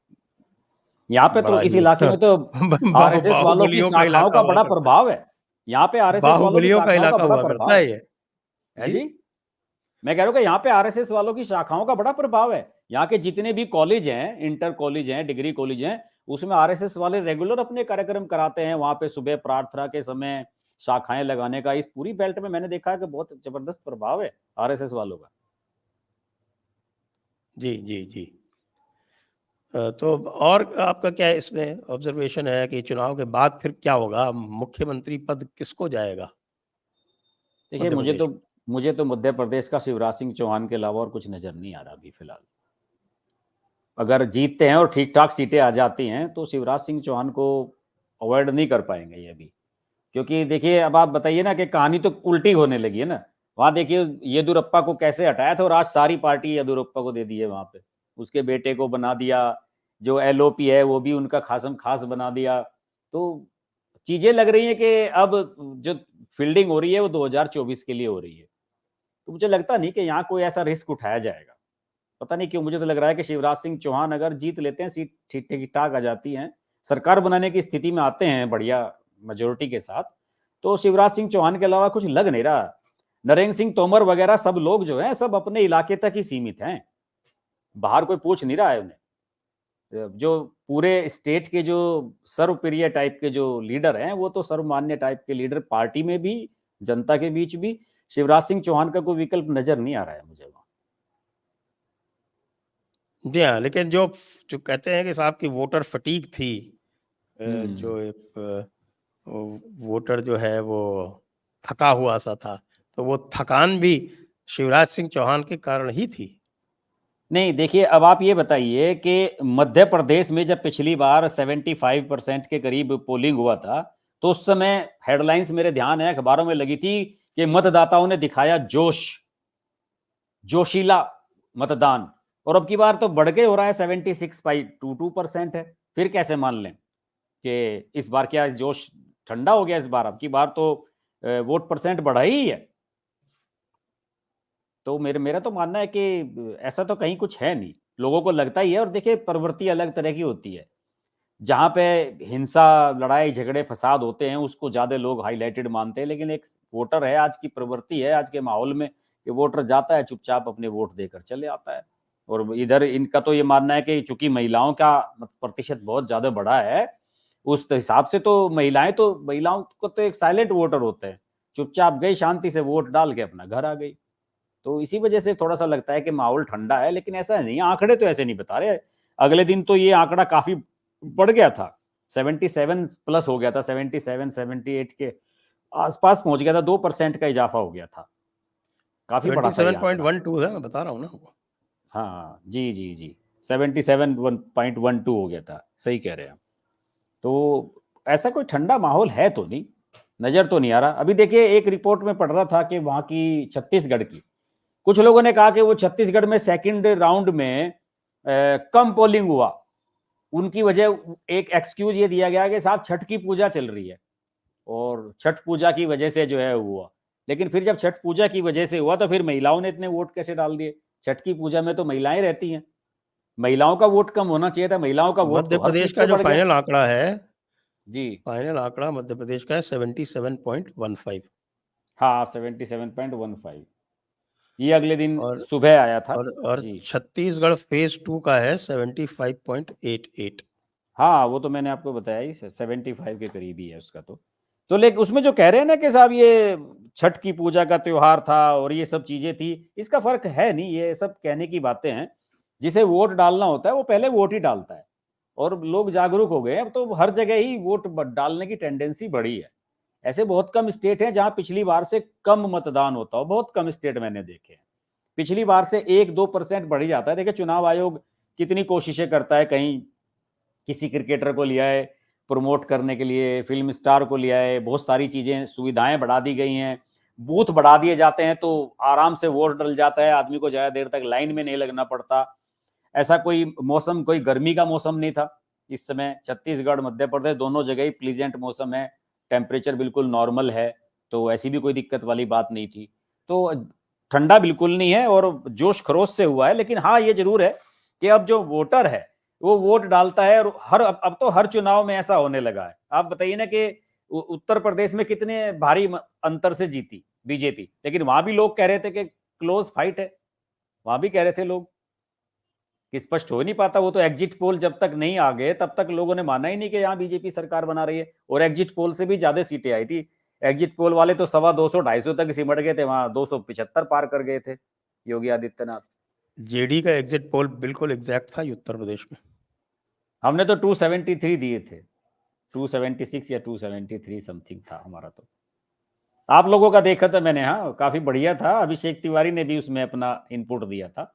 यहाँ पे तो बड़ा इस ही इलाके में तो आरएसएस वालों की बाहुबलियों का शाखाओं इलाका का हुआ बड़ा करता है। प्रभाव है। यहाँ पे आरएसएस वालों की बाहुबलियों का शाखाओं का इलाका बड़ा हुआ करता प्रभाव है ये। है जी? जी। मैं कह रहा हूँ कि यहाँ पे आरएसएस वालों की शाखाओं का बड़ा प्रभाव है। यहाँ के जितने भी कॉलेज हैं, इंटर कॉलेज हैं, डिग्री कॉलेज हैं, उसमें आरएसएस वाले रेगुलर अपने कार्यक्रम कराते हैं। वहां पे सुबह प्रार्थना के समय शाखाएं लगाने का इस पूरी बेल्ट में मैंने देखा है कि बहुत जबरदस्त प्रभाव है आरएसएस वालों का। जी, जी, जी। तो और आपका क्या इसमें ऑब्जर्वेशन है कि चुनाव के बाद फिर क्या होगा? मुख्यमंत्री पद किसको जाएगा देखिए मध्य प्रदेश में? मुझे तो मध्य प्रदेश का शिवराज सिंह चौहान के अलावा और कुछ नजर नहीं आ रहा अभी फिलहाल। अगर जीतते हैं और ठीक ठाक सीटें आ जाती हैं तो शिवराज सिंह चौहान को अवॉइड नहीं कर पाएंगे ये अभी। क्योंकि देखिए अब आप बताइए ना कि कहानी तो उल्टी होने लगी है ना। वहां देखिए येदुरप्पा को कैसे हटाया था और आज सारी पार्टी येदुरप्पा को दे दी है वहां पे। उसके बेटे को बना दिया, जो एलओपी है वो भी उनका खासम खास बना दिया। तो चीजें लग रही है कि अब जो फील्डिंग हो रही है वो 2024 के लिए हो रही है। तो मुझे लगता नहीं कि यहाँ कोई ऐसा रिस्क उठाया जाएगा। पता नहीं क्यों मुझे तो लग रहा है कि शिवराज सिंह चौहान अगर जीत लेते हैं, सीट ठीक ठीक ठाक आ जाती हैं, सरकार बनाने की स्थिति में आते हैं बढ़िया मेजोरिटी के साथ, तो शिवराज सिंह चौहान के अलावा कुछ लग नहीं रहा। नरेंद्र सिंह तोमर वगैरह सब लोग जो हैं सब अपने इलाके तक ही सीमित हैं, बाहर कोई पूछ नहीं रहा है उन्हें। जो पूरे स्टेट के जो सर्वप्रिय टाइप के जो लीडर हैं वो तो सर्वमान्य टाइप के लीडर पार्टी में भी, जनता के बीच भी शिवराज सिंह चौहान का कोई विकल्प नजर नहीं आ रहा है मुझे वहां। जी हाँ, लेकिन जो जो कहते हैं कि साहब की वोटर फटीग थी, हम्म। जो एक वोटर जो है वो थका हुआ सा था, तो वो थकान भी शिवराज सिंह चौहान के कारण ही थी। नहीं देखिए अब आप ये बताइए कि मध्य प्रदेश में जब पिछली बार 75% के करीब पोलिंग हुआ था तो उस समय हेडलाइंस मेरे ध्यान है अखबारों में लगी थी कि मतदाताओं ने दिखाया जोश, जोशीला मतदान। और अब की बार तो बढ़ के हो रहा है 76.22% है। फिर कैसे मान लें कि इस बार क्या जोश ठंडा हो गया? इस बार अब की बार तो वोट परसेंट बढ़ा ही है। तो मेरा तो मानना है कि ऐसा तो कहीं कुछ है नहीं, लोगों को लगता ही है। और देखिए प्रवृत्ति अलग तरह की होती है। जहाँ पे हिंसा, लड़ाई झगड़े, फसाद होते हैं उसको ज्यादा लोग हाईलाइटेड मानते हैं, लेकिन एक वोटर है, आज की प्रवृत्ति है आज के माहौल में कि वोटर जाता है चुपचाप अपने वोट देकर चले आता है। और इधर इनका तो ये मानना है कि चूंकि महिलाओं का प्रतिशत बहुत ज्यादा बढ़ा है, उस हिसाब से तो महिलाओं को तो एक साइलेंट वोटर होते हैं, चुपचाप गई शांति से वोट डाल के अपना घर आ गई। तो इसी वजह से थोड़ा सा लगता है कि माहौल ठंडा है, लेकिन ऐसा नहीं, आंकड़े तो ऐसे नहीं बता रहे। अगले दिन तो ये आंकड़ा काफी बढ़ गया था, 77 प्लस हो गया था, 77 78 के आसपास पहुंच गया था, 2% का इजाफा हो गया था। काफी बड़ा था ये आंकड़ा। 77.12 है, मैं बता रहा हूँ ना वो। हाँ जी जी जी, 77.12 हो गया था, सही कह रहे हैं आप। तो ऐसा कोई ठंडा माहौल है तो नहीं, नजर तो नहीं आ रहा। अभी देखिए एक रिपोर्ट में पढ़ रहा था कि वहां की छत्तीसगढ़ की, कुछ लोगों ने कहा कि वो छत्तीसगढ़ में सेकंड राउंड में कम पोलिंग हुआ, उनकी वजह एक एक्सक्यूज ये दिया गया कि साहब छठ की पूजा चल रही है और छठ पूजा की वजह से जो है हुआ। लेकिन फिर जब छठ पूजा की वजह से हुआ तो फिर महिलाओं ने इतने वोट कैसे डाल दिए? छठ की पूजा में तो महिलाएं रहती हैं, महिलाओं का वोट कम होना चाहिए था, महिलाओं का वोट मध्य तो हर प्रदेश सीट का पे जो बढ़ गया। फाइनल आंकड़ा है, जी फाइनल आंकड़ा मध्य प्रदेश का है 77.15। हाँ, 77.15 ये अगले दिन और सुबह आया था। और जी छत्तीसगढ़ फेज 2 का है 75.88। हाँ, वो तो मैंने आपको बताया ही, 75 के करीब ही है उसका। तो लेकिन उसमें जो कह रहे हैं ना कि साहब ये छठ की पूजा का त्योहार था और ये सब चीजें थी, इसका फर्क है नहीं, ये सब कहने की बातें हैं। जिसे वोट डालना होता है वो पहले वोट ही डालता है। और लोग जागरूक हो गए, अब तो हर जगह ही वोट डालने की टेंडेंसी बढ़ी है। ऐसे बहुत कम स्टेट हैं जहां पिछली बार से कम मतदान होता हो, बहुत कम स्टेट मैंने देखे हैं। पिछली बार से 1-2% बढ़ ही जाता है। देखिए चुनाव आयोग कितनी कोशिशें करता है, कहीं किसी क्रिकेटर को लिया है प्रमोट करने के लिए, फिल्म स्टार को लिया है, बहुत सारी चीजें सुविधाएं बढ़ा दी गई हैं, बूथ बढ़ा दिए जाते हैं तो आराम से वोट डल जाता है, आदमी को ज्यादा देर तक लाइन में नहीं लगना पड़ता। ऐसा कोई मौसम, कोई गर्मी का मौसम नहीं था इस समय। छत्तीसगढ़ मध्य प्रदेश दोनों जगह ही प्लीजेंट मौसम है, टेम्परेचर बिल्कुल नॉर्मल है, तो ऐसी भी कोई दिक्कत वाली बात नहीं थी। तो ठंडा बिल्कुल नहीं है और जोश खरोश से हुआ है। लेकिन हाँ ये जरूर है कि अब जो वोटर है वो वोट डालता है, और अब तो हर चुनाव में ऐसा होने लगा है। आप बताइए ना कि उत्तर प्रदेश में कितने भारी अंतर से जीती बीजेपी, लेकिन वहां भी लोग कह रहे थे कि क्लोज फाइट है, वहां भी कह रहे थे लोग कि स्पष्ट हो नहीं पाता। वो तो एग्जिट पोल जब तक नहीं आ गए तब तक लोगों ने माना ही नहीं कि यहाँ बीजेपी सरकार बना रही है, और एग्जिट पोल से भी ज्यादा सीटें आई थी। एग्जिट पोल वाले तो 250 250 तक सिमट गए थे, वहां 275 पार कर गए थे योगी आदित्यनाथ। जेडी का एग्जिट पोल बिल्कुल एग्जैक्ट था उत्तर प्रदेश में। हमने तो 273 दिए थे, 276 या 273 समथिंग था हमारा। तो आप लोगों का देखा था मैंने, हाँ काफी बढ़िया था। अभिषेक तिवारी ने भी उसमें अपना इनपुट दिया था,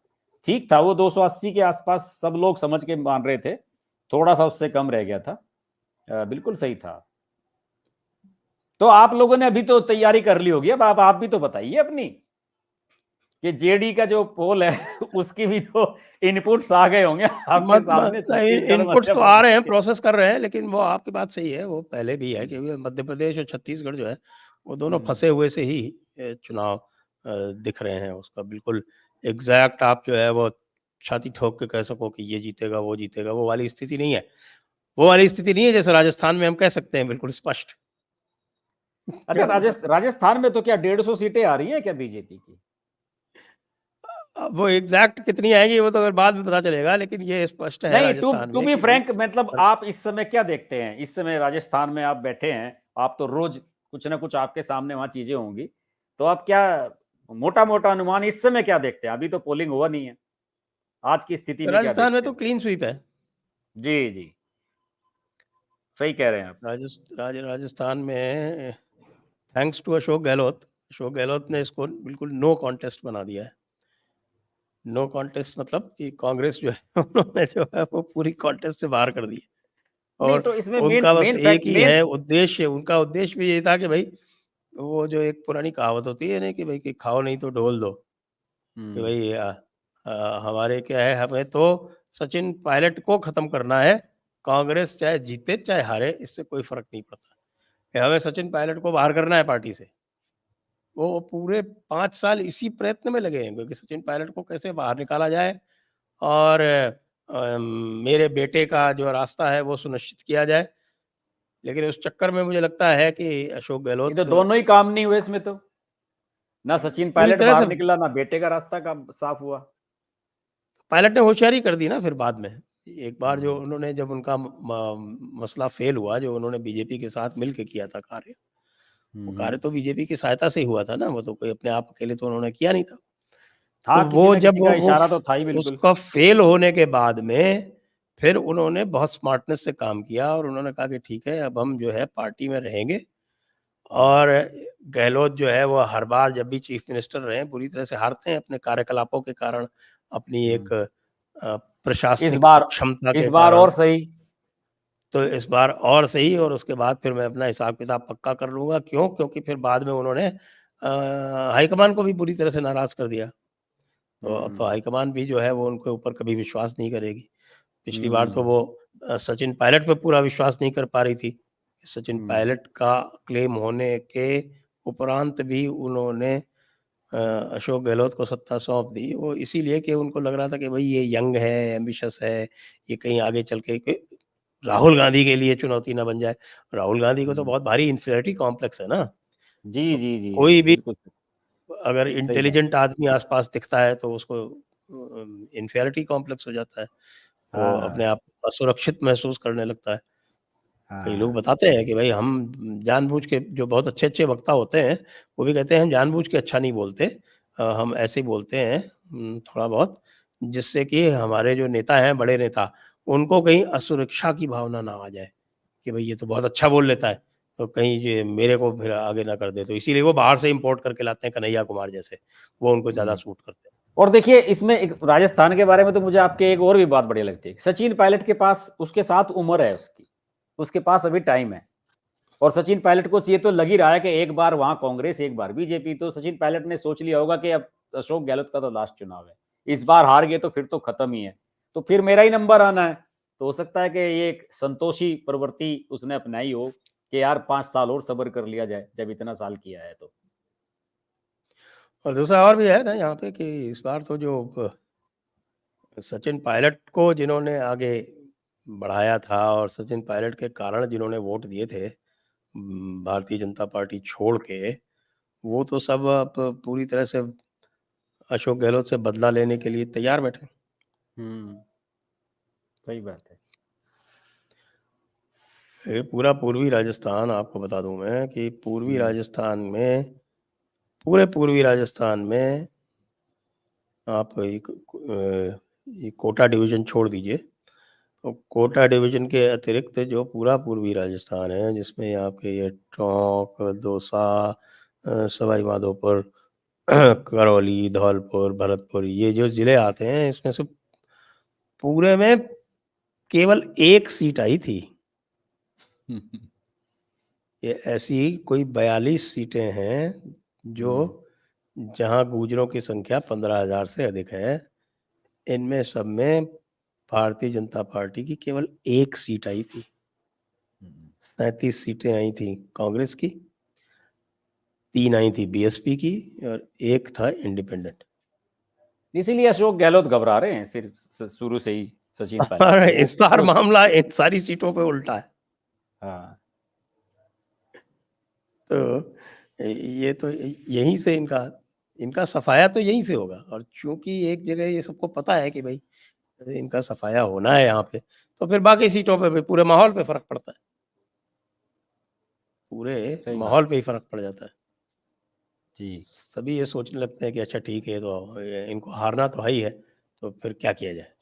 ठीक था। वो 280 के आसपास सब लोग समझ के मान रहे थे, थोड़ा सा उससे कम रह गया था, बिल्कुल सही था। तो आप लोगों ने अभी तो तैयारी कर ली होगी, अब आप भी तो बताइए अपनी कि जेडी का जो पोल है उसकी भी तो इनपुट्स आ गए होंगे आपके सामने। छत्तीसगढ़ इनपुट्स मध्य तो आ रहे हैं, प्रदेश प्रोसेस कर रहे हैं, लेकिन वो आपकी बात सही है, वो पहले भी है कि मध्य प्रदेश और छत्तीसगढ़ जो है वो दोनों फंसे हुए से ही चुनाव दिख रहे हैं। उसका बिल्कुल एग्जैक्ट आप जो है वो छाती ठोक के कह सको कि ये जीतेगा वो जीतेगा, वो वाली स्थिति नहीं है। वो वाली स्थिति नहीं है जैसे राजस्थान में हम कह सकते हैं बिल्कुल स्पष्ट। अच्छा, राजस्थान में तो क्या 150 सीटें आ रही हैं क्या बीजेपी की? अब वो एग्जैक्ट कितनी आएंगी वो तो अगर बाद में पता चलेगा, लेकिन ये स्पष्ट है नहीं, राजस्थान टू में बी कि भाई फ्रैंक, मतलब आप इस समय क्या देखते हैं? इस समय राजस्थान में आप बैठे हैं, आप तो रोज कुछ ना कुछ आपके सामने वहां चीजें होंगी, तो आप क्या मोटा मोटा अनुमान इस समय क्या देखते हैं? अभी तो पोलिंग हुआ नहीं है, आज की स्थिति में क्या राजस्थान में देखते तो हैं? क्लीन स्वीप है। जी जी, सही कह रहे हैं आप। राजस्थान में थैंक्स टू अशोक गहलोत ने इसको बिल्कुल नो कॉन्टेस्ट बना दिया है। नो कॉन्टेस्ट मतलब कि कांग्रेस जो है उन्होंने जो है वो पूरी कॉन्टेस्ट से बाहर कर दी है। नहीं और तो इसमें मेन उनका बस मेन एक फैक्ट ही मेन है उद्देश्य, उनका उद्देश्य भी ये था कि भाई वो जो एक पुरानी कहावत होती है ना कि भाई कि खाओ नहीं तो ढोल दो, कि भाई हमारे क्या है, हमें तो सचिन पायलट को खत्म करना है, कांग्रेस चाहे जीते चाहे हारे इससे कोई फर्क नहीं पड़ता, कि हमें सचिन पायलट को बाहर करना है पार्टी से। वो पूरे 5 साल इसी प्रयत्न में लगे हैं क्योंकि सचिन पायलट को कैसे बाहर निकाला जाए और मेरे बेटे का जो रास्ता है वो सुनिश्चित किया जाए। लेकिन उस चक्कर में मुझे लगता है कि अशोक ये तो गहलोत दोनों ही काम नहीं हुए इसमें तो, ना सचिन पूरी पायलट तरह से बाहर निकला ना बेटे का रास्ता का साफ हुआ। पायलट ने होशियारी कर दी ना फिर बाद में। एक बार जो हम्म, उन्होंने जब उनका मसला फेल हुआ, जो उन्होंने बीजेपी के साथ मिल के किया था कार्य, वो कार्य हम्म। तो बीजेपी की सहायता से ही हुआ था ना, वो तो कोई अपने आप अकेले तो उन्होंने किया नहीं था। तो हाँ, किसी वो न जब किसी का इशारा तो था ही बिल्कुल। उसका फेल होने के बाद में फिर उन्होंने बहुत स्मार्टनेस से काम किया और उन्होंने कहा कि ठीक है अब हम जो है पार्टी में रहेंगे। और गहलोत जो है वो हर बार जब भी चीफ मिनिस्टर रहे बुरी तरह से हारते हैं अपने कार्यकलापों के कारण, अपनी एक हम्म। इस प्रशासनिक बार अक्षमता इस के बार कारण। और सही। तो इस बार और सही, और उसके बाद फिर मैं अपना हिसाब किताब पक्का कर लूंगा। क्यों? क्योंकि फिर बाद में उन्होंने हाईकमान को भी बुरी तरह से नाराज कर दिया। तो अब तो हम्म। हाईकमान भी जो है वो उनके ऊपर कभी विश्वास नहीं करेगी। पिछली बार तो हम्म। वो सचिन पायलट पे पूरा विश्वास नहीं कर पा रही थी। सचिन हम्म। पायलट का क्लेम होने के उपरांत भी उन्होंने अशोक गहलोत को सत्ता सौंप दी। वो इसीलिए कि उनको लग रहा था कि भई ये यंग है, एम्बिशियस है, ये कहीं आगे चल के राहुल गांधी के लिए चुनौती ना बन जाए। राहुल गांधी को तो हम्म। बहुत भारी इन्फीरियरिटी कॉम्प्लेक्स है ना। जी तो जी जी जी, कोई भी बिल्कुल अगर सही कह रहे इंटेलिजेंट आदमी आस-पास दिखता है तो उसको इन्फीरियरिटी कॉम्प्लेक्स हो जाता है। हैं। वो अपने हाँ आप को असुरक्षित महसूस करने लगता है। कई लोग हाँ। बताते हैं कि भाई हम जानबूझ के, जो बहुत अच्छे-अच्छे वक्ता होते हैं, वो भी कहते हैं हम जानबूझ के अच्छा नहीं बोलते। हम ऐसे ही बोलते हैं थोड़ा बहुत, जिससे कि हमारे जो नेता हैं, बड़े नेता, उनको कहीं असुरक्षा की भावना ना आ जाए, कि भाई ये तो बहुत अच्छा बोल लेता है, तो कहीं ये मेरे को फिर आगे ना कर दे। तो इसीलिए वो बाहर से इम्पोर्ट करके लाते हैं कन्हैया कुमार जैसे, वो उनको ज़्यादा हम्म। सूट करते हैं। और देखिए इसमें एक राजस्थान के बारे में तो मुझे आपके एक और भी बात बढ़िया लगती है। सचिन पायलट के पास उसके साथ उम्र है उसकी, उसके पास अभी टाइम है। और सचिन पायलट को ये तो लग ही रहा है कि एक बार वहां कांग्रेस एक बार बीजेपी, तो सचिन पायलट ने सोच लिया होगा कि अब अशोक गहलोत का तो लास्ट चुनाव है, इस बार हार गए तो फिर तो खत्म ही है, तो फिर मेरा ही नंबर आना है। तो हो सकता है कि ये एक संतोषी प्रवृत्ति उसने अपनाई हो कि यार 5 साल और सब्र कर लिया जाए जब इतना साल किया है तो। और दूसरा और भी है ना यहाँ पे कि इस बार तो जो सचिन पायलट को जिन्होंने आगे बढ़ाया था और सचिन पायलट के कारण जिन्होंने वोट दिए थे, भारतीय जनता पार्टी छोड़ के वो तो सब अब पूरी तरह से अशोक गहलोत से बदला लेने के लिए तैयार बैठे। सही बात है। ये पूरा पूर्वी राजस्थान, आपको बता दूं मैं कि पूर्वी राजस्थान में, पूरे पूर्वी राजस्थान में आप ये कोटा डिवीजन छोड़ दीजिए, तो कोटा डिवीजन के अतिरिक्त जो पूरा पूर्वी राजस्थान है, जिसमें आपके ये टोंक, दौसा, सवाई माधोपुर, करौली, धौलपुर, भरतपुर, ये जो जिले आते हैं, इसमें से पूरे में केवल एक सीट आई थी। ये ऐसी कोई 42 सीटें हैं जो जहां गुर्जरों की संख्या 15,000 से अधिक है। इनमें सब में भारतीय जनता पार्टी की केवल एक सीट आई थी। 37 सीटें आई थी कांग्रेस की, 3 आई थी बीएसपी की और 1 था इंडिपेंडेंट। इसीलिए अशोक गहलोत घबरा रहे हैं फिर शुरू से ही सचिन और पायलट से। इस बार मामला इन सारी सीटों पे उल्टा है। हाँ, तो ये तो यहीं से इनका सफाया तो यहीं से होगा। और चूंकि एक जगह ये सबको पता है कि भाई इनका सफाया होना है यहाँ पे, तो फिर बाकी सीटों पे भी पूरे माहौल पे फर्क पड़ता है, पूरे माहौल पे ही फर्क पड़ जाता है जी। सभी ये सोचने लगते हैं कि अच्छा ठीक है, तो इनको हारना तो है ही है, तो फिर क्या किया जाए।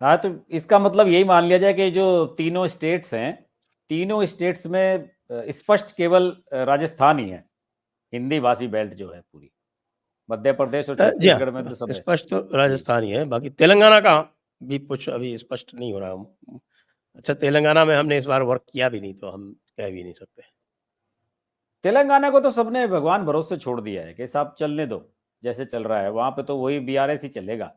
हाँ, तो इसका मतलब यही मान लिया जाए कि जो तीनों स्टेट्स हैं, तीनों स्टेट्स में स्पष्ट केवल राजस्थान ही है हिंदी भाषी बेल्ट जो है पूरी। मध्य प्रदेश और जी छत्तीसगढ़ में तो हाँ, सब ऐसे स्पष्ट तो राजस्थान ही है, बाकी तेलंगाना का भी कुछ अभी स्पष्ट नहीं हो रहा। अच्छा, तेलंगाना में हमने इस बार वर्क किया भी नहीं, तो हम कह भी नहीं सकते। तेलंगाना को तो सबने भगवान भरोसे छोड़ दिया है कि साहब चलने दो, जैसे चल रहा है वहां पे तो वही बीआरएस ही चलेगा।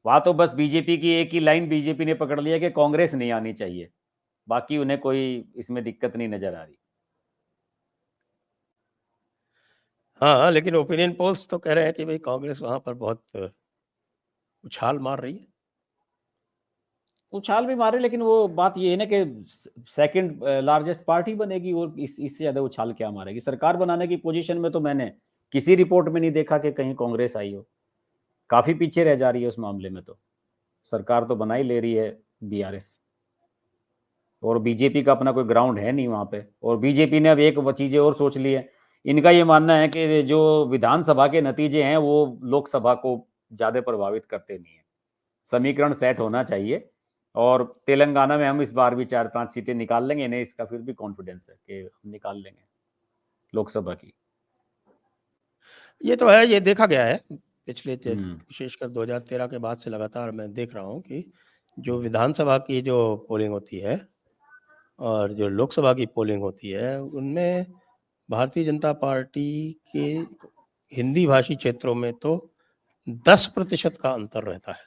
वहां तो बस बीजेपी की एक ही लाइन बीजेपी ने पकड़ लिया कि कांग्रेस नहीं आनी चाहिए, बाकी उन्हें कोई इसमें दिक्कत नहीं नजर आ रही। हाँ, लेकिन ओपिनियन पोल्स तो कह रहे हैं कि भाई कांग्रेस वहां पर बहुत उछाल मार रही है। उछाल भी मारे, लेकिन वो बात ये है ना कि सेकंड लार्जेस्ट पार्टी बनेगी और इससे ज्यादा उछाल क्या मारेगी। सरकार बनाने की पोजीशन में तो मैंने किसी रिपोर्ट में नहीं देखा कि कहीं कांग्रेस आई हो। काफी पीछे रह जा रही है उस मामले में। तो सरकार तो बना ही ले रही है बीआरएस, और बीजेपी का अपना कोई ग्राउंड है नहीं वहां पे। और बीजेपी ने अब एक चीजें और सोच ली है। इनका ये मानना है कि जो विधानसभा के नतीजे हैं वो लोकसभा को ज्यादा प्रभावित करते नहीं है, समीकरण सेट होना चाहिए। और तेलंगाना में हम इस बार भी 4-5 सीटें निकाल लेंगे, इन्हें इसका फिर भी कॉन्फिडेंस है कि हम निकाल लेंगे लोकसभा की। ये तो है, ये देखा गया है पिछले विशेषकर 2013 के बाद से लगातार मैं देख रहा हूँ कि जो विधानसभा की जो पोलिंग होती है और जो लोकसभा की पोलिंग होती है, उनमें भारतीय जनता पार्टी के हिंदी भाषी क्षेत्रों में तो 10% का अंतर रहता है।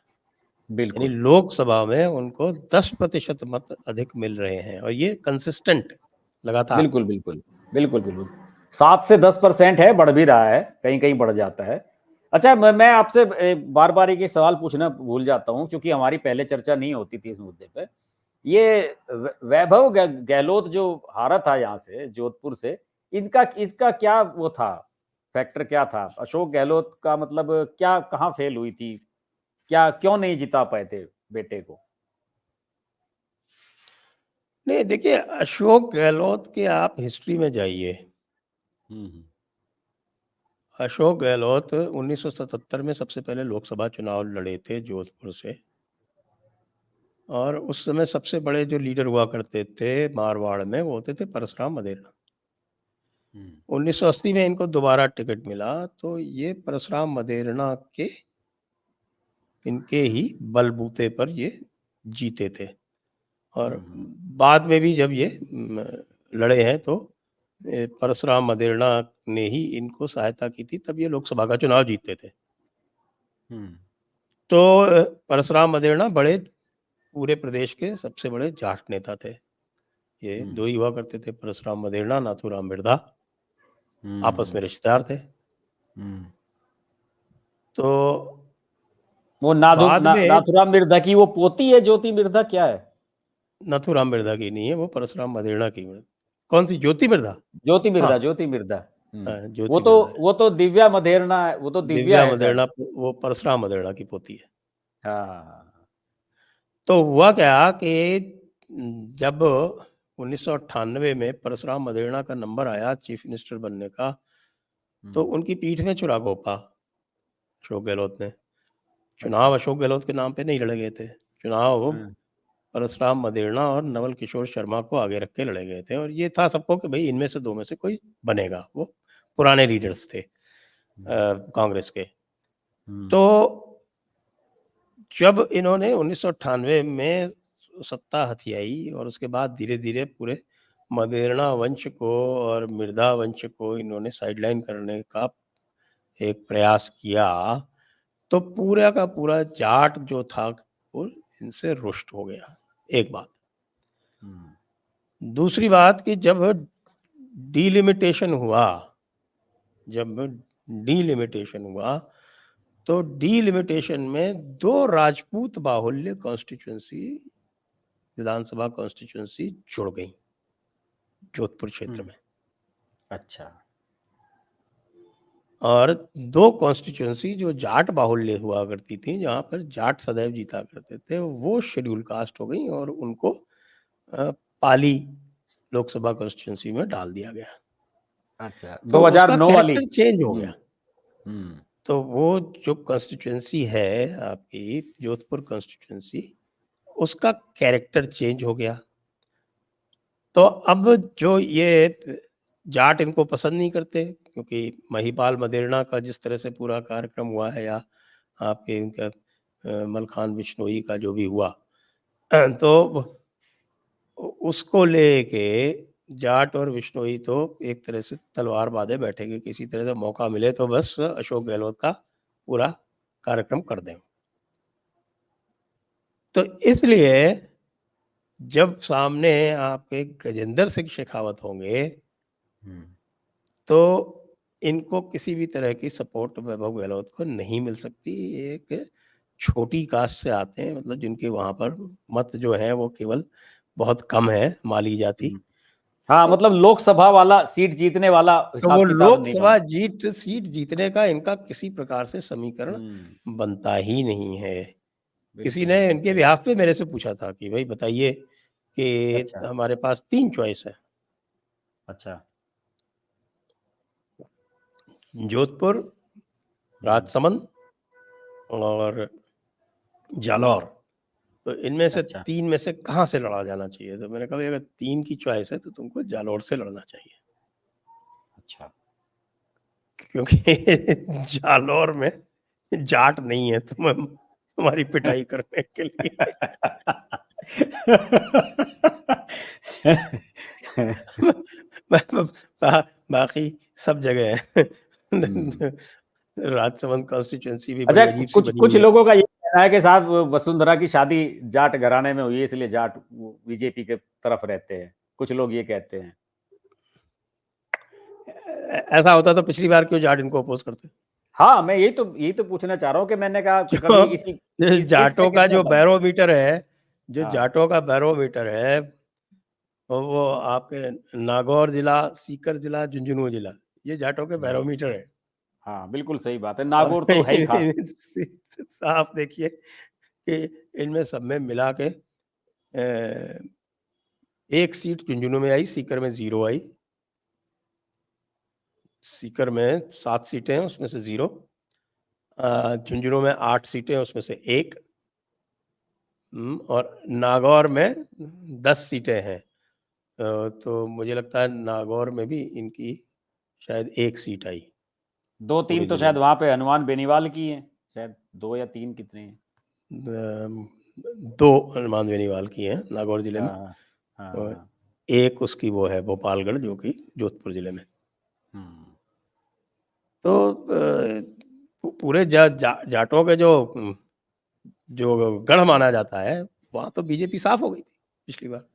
यानी बिल्कुल लोकसभा में उनको 10% मत अधिक मिल रहे हैं, और ये कंसिस्टेंट लगातार। बिल्कुल बिल्कुल बिल्कुल बिल्कुल 7 से 10% है, बढ़ भी रहा है, कहीं कहीं बढ़ जाता है। अच्छा, मैं आपसे बार बार एक सवाल पूछना भूल जाता हूं, क्योंकि हमारी पहले चर्चा नहीं होती थी इस मुद्दे पे। ये वैभव गहलोत जो हारा था यहाँ से, जोधपुर से, इसका क्या वो था, फैक्टर क्या था? अशोक गहलोत का मतलब क्या, कहाँ फेल हुई थी, क्या क्यों नहीं जिता पाए थे बेटे को? नहीं, देखिए, अशोक गहलोत के आप हिस्ट्री में जाइए। अशोक गहलोत 1977 में सबसे पहले लोकसभा चुनाव लड़े थे जोधपुर से, और उस समय सबसे बड़े जो लीडर हुआ करते थे मारवाड़ में, वो होते थे परसराम मदेरणा। 1980 में इनको दोबारा टिकट मिला, तो ये परसराम मदेरणा के इनके ही बलबूते पर ये जीते थे। और बाद में भी जब ये लड़े हैं, तो परसराम मदेरणा ने ही इनको सहायता की थी, तब ये लोकसभा का चुनाव जीतते थे। तो परसराम मदेरणा बड़े पूरे प्रदेश के सबसे बड़े जाट नेता थे। ये दो ही हुआ करते थे, परसराम मदेरणा, नाथूराम बिरधा, आपस में रिश्तेदार थे। तो वो बाद में नाथुराम मिर्धा की वो पोती है ज्योति मिर्धा, क्या है? नाथूराम बिरधा की नहीं है, वो परसराम मदेरणा की कौन सी, ज्योति मिर्धा? ज्योति हाँ, मिर्धा, ज्योति मिर्धा। ज्योति मिर्धा है। वो तो दिव्या मदेरणा, वो तो दिव्या दिव्या है शायद। मदेरणा, वो परशुराम मदेरणा की पोती है। हाँ। तो हुआ क्या कि जब 1998 में परशुराम मदेरणा का नंबर आया चीफ मिनिस्टर बनने का, तो उनकी पीठ में छुरा घोंपा अशोक गहलोत ने। चुनाव अशोक गहलोत के नाम पे नहीं लड़े गए थे, चुनाव परशुराम मदेरणा और नवल किशोर शर्मा को आगे रख के लड़े गए थे, और ये था सबको कि भाई इनमें से दो में से कोई बनेगा। वो पुराने लीडर्स थे कांग्रेस के। तो जब इन्होंने 1998 में सत्ता हथियाई और उसके बाद धीरे धीरे पूरे मदेरणा वंश को और मिर्धा वंश को इन्होंने साइडलाइन करने का एक प्रयास किया, तो पूरा का पूरा जाट जो था वो इनसे रुष्ट हो गया। एक बात। दूसरी बात कि जब डीलिमिटेशन हुआ, तो डीलिमिटेशन में 2 राजपूत बाहुल्य कॉन्स्टिट्यूएंसी, विधानसभा कॉन्स्टिट्यूएंसी जुड़ गई जोधपुर क्षेत्र में। अच्छा। और 2 कॉन्स्टिट्यूएंसी जो जाट बाहुल्य हुआ करती थी, जहां पर जाट सदैव जीता करते थे, वो शेड्यूल कास्ट हो गई और उनको पाली लोकसभा कॉन्स्टिट्यूएंसी में डाल दिया गया। अच्छा, तो उसका 2009 वाली। कैरेक्टर चेंज हो गया। तो वो जो कॉन्स्टिट्यूएंसी है आपकी जोधपुर कॉन्स्टिट्यूएंसी, उसका कैरेक्टर चेंज हो गया। तो अब जो ये जाट इनको पसंद नहीं करते, क्योंकि महिपाल मदेरणा का जिस तरह से पूरा कार्यक्रम हुआ है, या आपके इनका मलखान बिश्नोई का जो भी हुआ, तो उसको लेके जाट और बिश्नोई तो एक तरह से तलवार बांधे बैठे कि किसी तरह से मौका मिले तो बस अशोक गहलोत का पूरा कार्यक्रम कर दें। तो इसलिए जब सामने आपके गजेंद्र सिंह शेखावत होंगे, तो इनको किसी भी तरह की सपोर्ट वैभव गहलोत को नहीं मिल सकती। एक छोटी कास्ट से आते हैं, मतलब जिनके वहां पर मत जो है वो केवल बहुत कम है, माली जाति। हाँ, तो, मतलब लोकसभा वाला सीट जीतने वाला तो वो हिसाब किताब नहीं लोकसभा बनता। सीट जीतने का इनका किसी प्रकार से समीकरण बनता ही नहीं है। किसी बिल्कुल ने बिल्कुल इनके सही। बिहाफ पे मेरे से पूछा था कि भाई बताइए कि अच्छा। हमारे पास 3 चॉइस है, अच्छा। जोधपुर, राजसमंद और जालौर। तो इनमें से अच्छा। 3 में से कहाँ से लड़ा जाना चाहिए? तो मैंने कहा भाई अगर 3 की चॉइस है तो तुमको जालौर से लड़ना चाहिए, अच्छा। क्योंकि जालौर में जाट नहीं है तुम्हारी पिटाई करने के लिए। बाकी सब जगह है। राजसमंद कॉन्स्टिट्यूएंसी भी बड़ी अच्छा, अजीब सी कुछ बनी कुछ हुई है। लोगों का ये कहना है कि साहब वसुंधरा की शादी जाट घराने में हुई है, इसलिए जाट बीजेपी के तरफ रहते हैं। कुछ लोग ये कहते हैं। ऐसा होता तो पिछली बार क्यों जाट इनको अपोज करते? हाँ, मैं यही तो पूछना चाह रहा हूँ कि मैंने कहा कभी इसी जो इसमें जाटों का कितना जो दम है? बैरोमीटर है, जो हाँ। जाटों का बैरोमीटर है, वो आपके नागौर जिला, सीकर जिला, झुंझुनू जिला, ये जाटों के बैरोमीटर है। हाँ, बिल्कुल सही बात है। और नागौर तो है ही खास। साफ देखिए कि इनमें सब में मिला के 1 सीट झुंझुनू में आई, सीकर में 0 आई। सीकर में 7 सीटें हैं, उसमें से 0। झुंझुनू में 8 सीटें, उसमें से 1। और नागौर में 10 सीटें हैं। तो मुझे लगता है नागौर में भी इनकी शायद 1 सीट आई 2-3 पूरे तो जिले शायद में। वहां पे हनुमान बेनीवाल की है, शायद 2 या 3 कितने हैं? 2 हनुमान बेनीवाल की हैं नागौर जिले में, हाँ, हाँ, और हाँ। 1 उसकी वो है भोपालगढ़, जो कि जोधपुर जिले में। तो पूरे जाटों के जो गढ़ माना जाता है, वहां तो बीजेपी साफ हो गई थी पिछली बार।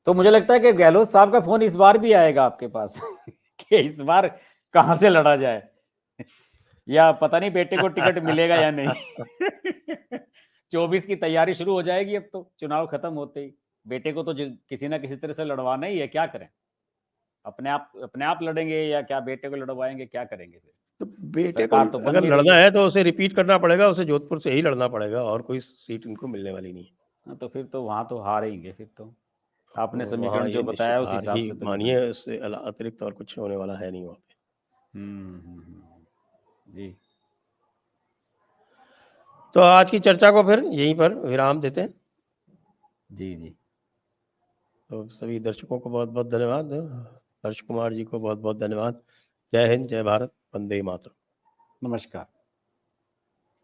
तो मुझे लगता है कि गहलोत साहब का फोन इस बार भी आएगा आपके पास कि इस बार कहां से लड़ा जाए, या पता नहीं बेटे को टिकट मिलेगा या नहीं। 24 की तैयारी शुरू हो जाएगी अब तो, चुनाव खत्म होते ही बेटे को तो किसी ना किसी तरह से लड़वाना ही है, क्या करें। अपने आप लड़ेंगे या क्या बेटे को लड़वाएंगे, क्या करेंगे फिर? तो बेटे को सरकार तो बन अगर नहीं रही लड़ना है। है तो उसे रिपीट करना पड़ेगा, उसे जोधपुर से ही लड़ना पड़ेगा और कोई सीट इनको मिलने वाली नहीं है। हाँ, तो फिर तो वहां तो हारेंगे फिर तो। आपने और वहाँ समीकरण ये जो बताया निश्चित उस हार हिसाब ही से तो मानिए, निकलेगा। उससे अतिरिक्त और कुछ होने वाला है नहीं वहाँ पे। जी। तो आज की चर्चा को फिर यहीं पर विराम देते हैं। जी जी। तो सभी दर्शकों को बहुत बहुत धन्यवाद, हर्ष कुमार जी को बहुत बहुत धन्यवाद। जय हिंद, जय भारत, वंदे मातरम। नमस्कार।